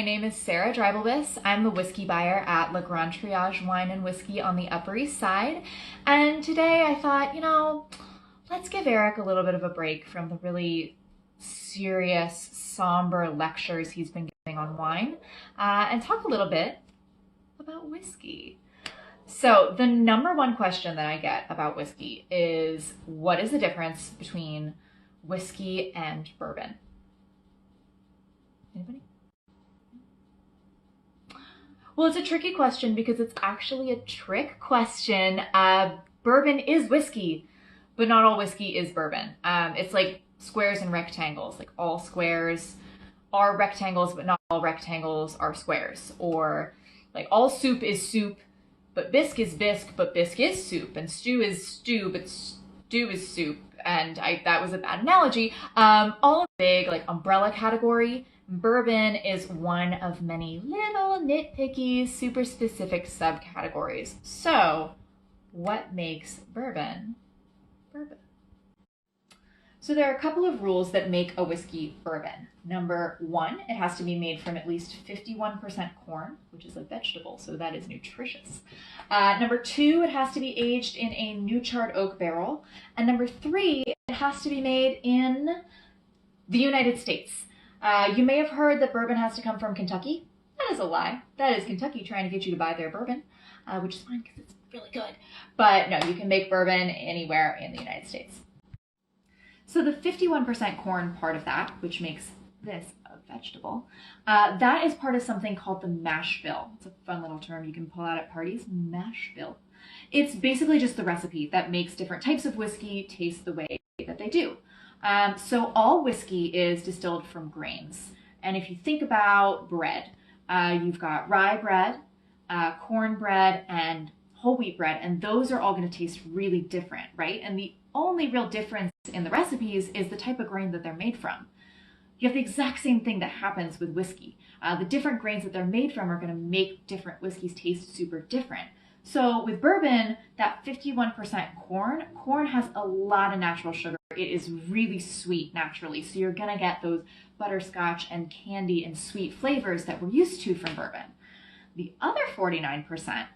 my name is Sara. I'm the whiskey buyer at Le Grand Triage Wine and Whiskey on the Upper East Side. And today I thought, let's give Eric a little bit of a break from the really serious, somber lectures he's been giving on wine and talk a little bit about whiskey. So the number one question that I get about whiskey is, what is the difference between whiskey and bourbon? Anybody? Well, it's a tricky question because it's actually a trick question. Bourbon is whiskey, but not all whiskey is bourbon. It's like squares and rectangles. Like all squares are rectangles, but not all rectangles are squares. Or like all soup is soup, but bisque is bisque, but bisque is soup. And stew is stew, but stew is soup. And that was a bad analogy. All big like umbrella category. Bourbon is one of many little nitpicky, super specific subcategories. So, what makes bourbon bourbon? So there are a couple of rules that make a whiskey bourbon. Number one, it has to be made from at least 51% corn, which is a vegetable, so that is nutritious. Number two, it has to be aged in a new charred oak barrel. And number three, it has to be made in the United States. You may have heard that bourbon has to come from Kentucky. That is a lie. That is Kentucky trying to get you to buy their bourbon, which is fine because it's really good. But no, you can make bourbon anywhere in the United States. So the 51% corn part of that, which makes this a vegetable, that is part of something called the mash bill. It's a fun little term you can pull out at parties, mash bill. It's basically just the recipe that makes different types of whiskey taste the way that they do. So all whiskey is distilled from grains. And if you think about bread, you've got rye bread, corn bread, and whole wheat bread, and those are all going to taste really different, right? And the only real difference in the recipes is the type of grain that they're made from. You have the exact same thing that happens with whiskey. The different grains that they're made from are going to make different whiskeys taste super different. So with bourbon, that 51% corn has a lot of natural sugar. It is really sweet naturally. So you're going to get those butterscotch and candy and sweet flavors that we're used to from bourbon. The other 49%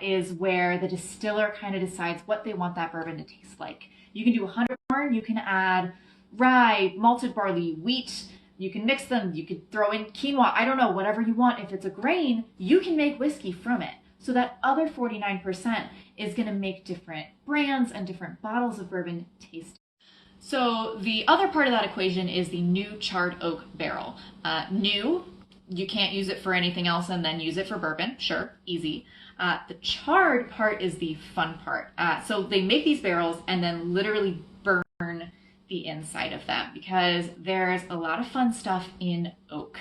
is where the distiller kind of decides what they want that bourbon to taste like. You can do 100 corn, you can add rye, malted barley, wheat, you can mix them, you could throw in quinoa, I don't know, whatever you want. If it's a grain, you can make whiskey from it. So that other 49% is going to make different brands and different bottles of bourbon taste. So the other part of that equation is the new charred oak barrel. New, you can't use it for anything else and then use it for bourbon. Sure, easy. The charred part is the fun part. So they make these barrels and then literally burn the inside of them because there's a lot of fun stuff in oak.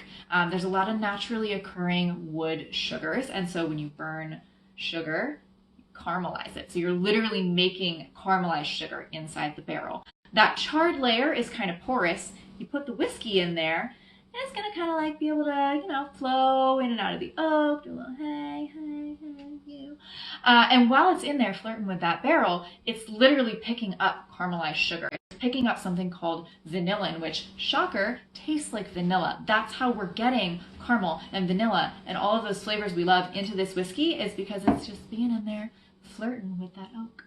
There's a lot of naturally occurring wood sugars, and so when you burn sugar, you caramelize it. So you're literally making caramelized sugar inside the barrel. That charred layer is kind of porous. You put the whiskey in there, and it's gonna kind of like be able to, flow in and out of the oak, do a little hey, you. And while it's in there flirting with that barrel, it's literally picking up caramelized sugar. It's picking up something called vanillin, which, shocker, tastes like vanilla. That's how we're getting caramel and vanilla and all of those flavors we love into this whiskey, is because it's just being in there flirting with that oak.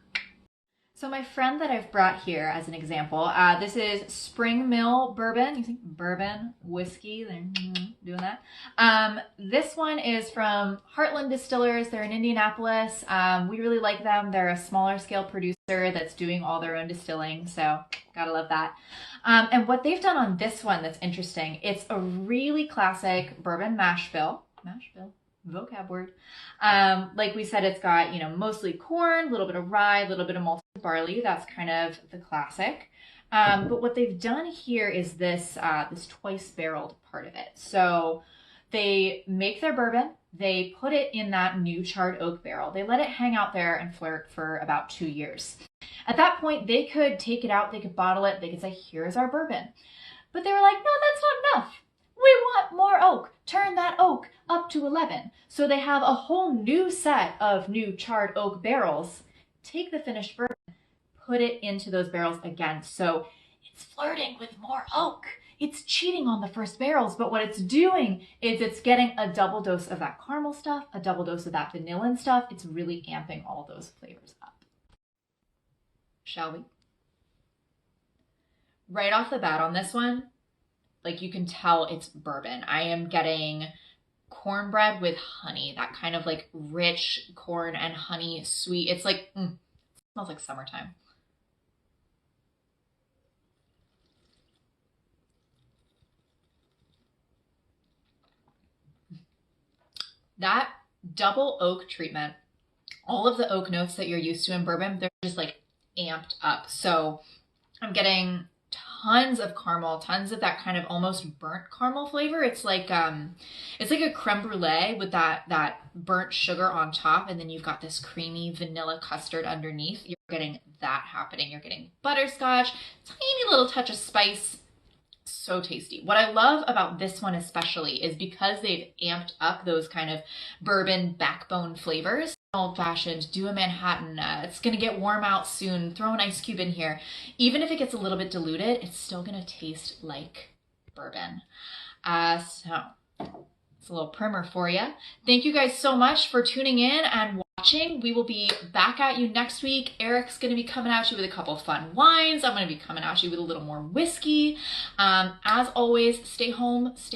So my friend that I've brought here as an example, this is Spring Mill Bourbon. You think bourbon, whiskey, they're doing that. This one is from Heartland Distillers. They're in Indianapolis. We really like them. They're a smaller scale producer that's doing all their own distilling, so gotta love that. And what they've done on this one that's interesting, it's a really classic bourbon mash bill, vocab word. Like we said, it's got, mostly corn, a little bit of rye, a little bit of malted barley. That's kind of the classic. But what they've done here is this twice barreled part of it. So they make their bourbon, they put it in that new charred oak barrel. They let it hang out there and flirt for about 2 years. At that point, they could take it out, they could bottle it, they could say, here's our bourbon. But they were like, no, that's not enough. We want more oak. Turn that oak up to 11. So they have a whole new set of new charred oak barrels. Take the finished bourbon, put it into those barrels again. So it's flirting with more oak. it's cheating on the first barrels, but what it's doing is it's getting a double dose of that caramel stuff, a double dose of that vanilla stuff. It's really amping all those flavors up. Shall we? Right off the bat on this one, like you can tell it's bourbon. I am getting cornbread with honey, that kind of like rich corn and honey sweet. It's like, it smells like summertime. That double oak treatment, all of the oak notes that you're used to in bourbon, they're just like amped up. So I'm getting tons of caramel, tons of that kind of almost burnt caramel flavor. It's like a creme brulee with that burnt sugar on top, and then you've got this creamy vanilla custard underneath. You're getting that happening. You're getting butterscotch, tiny little touch of spice. So tasty. What I love about this one especially is because they've amped up those kind of bourbon backbone flavors. Old fashioned, do a Manhattan, it's gonna get warm out soon, throw an ice cube in here. Even if it gets a little bit diluted, it's still gonna taste like bourbon. So it's a little primer for you. Thank you guys so much for tuning in and watching. We will be back at you next week. Eric's going to be coming at you with a couple fun wines. I'm going to be coming at you with a little more whiskey. As always, stay home, stay